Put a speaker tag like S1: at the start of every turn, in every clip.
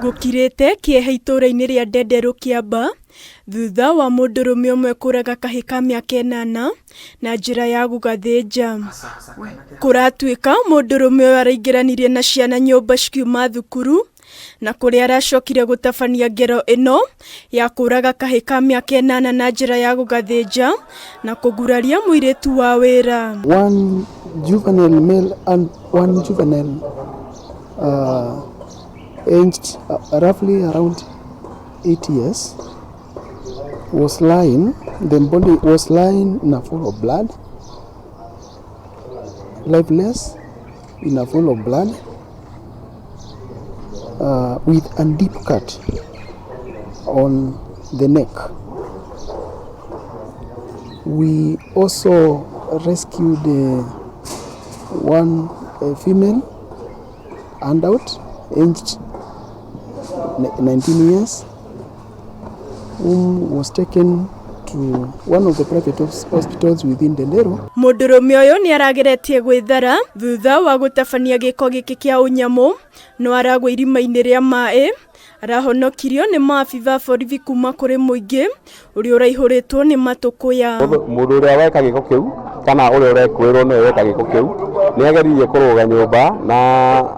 S1: Gukirite kieha itũra-inĩ ria Ndenderu Kiambaa thutha wa Mundurume ũmwe kũraga kahĩĩ ka mĩaka 8 na njĩra ya gugathinja. Kuratuĩka Mundurume ũyũ araingĩranirie na ciana nyũmba cikiuma thukuru na kũrĩa aracokire gũtabania ngero ĩno ya kũraga kahĩĩ ka mĩaka 8 na njĩra ya gugathinja na kũguraria mũirĩtu wa wĩra.
S2: One juvenile male and one juvenile aged roughly around 8 years was lying, the body was lying in a pool of blood, lifeless in a pool of blood, with a deep cut on the neck. We also rescued one female adult aged 19 years whom was taken to one of the private hospitals within Ndenderu.
S1: Mundurume ũyũ nĩ arageretie gwĩthara thutha wa gũtabania gĩko gĩkĩ kĩa ũnyamũ no aragwa irima-inĩ rĩa maĩ. Arahonokirio nĩ maabitha borithi kuma kũrĩ mũingĩ ũrĩa ũraihũrĩtwo nĩ matũkũya.
S3: Mũndũ ũrĩa weka gĩko kĩu kana ũrĩa ũrekwĩrwo nĩwe weka gĩko kĩu nĩ ageririe kũrũga nyũmba na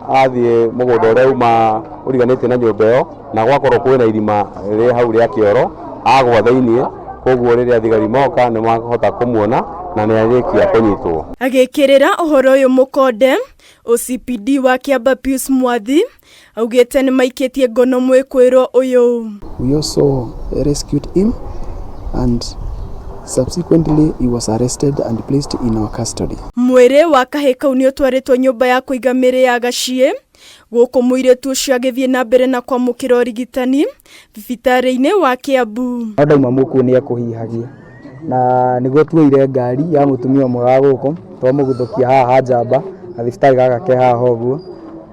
S3: athiĩ mũgũnda ũrĩa uma ũriganĩtie na nyũmba ĩyo na gwakorwo kwĩna irima rĩ hau rĩa kĩoro agwa thĩinĩ, koguo rĩrĩa thigari moka nĩ mahota kũmuona na nĩ arĩkia kũnyitwo. Agĩkĩrĩra ũhoro ũyũ mũkonde OCPD wa Kiambaa Pius Mwathi augĩte nĩ maikĩtie ngono mwĩkwĩrwo ũyũ.
S2: We also rescued him and subsequently he was arrested and placed in our custody.
S1: Mwĩrĩ wa kahĩĩ kau nĩ ũtwarĩtwo nyũmba ya kũiga mĩĩrĩ ya Gaciĩ gũkũ mũirĩtu ũcio agĩthiĩ na mbere na kwamũkĩra ũrigitani thibitarĩ-inĩ wa Kiambu.
S4: Ndauma mũkuũ nĩ ekũhihagia na nĩguo tuoire ngari ya mũtumia ũmwe wa gũkũ twamũguthũkia haha Njamba na thibitarĩ gaka ke haha ũguo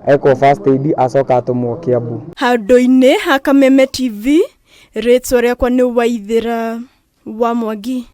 S4: eko first aid acoka atũmwo Kiambu.
S1: Handũ-inĩ ha Kameme TV, rĩtwa rĩakwa nĩ Waithĩra wa Mwangi.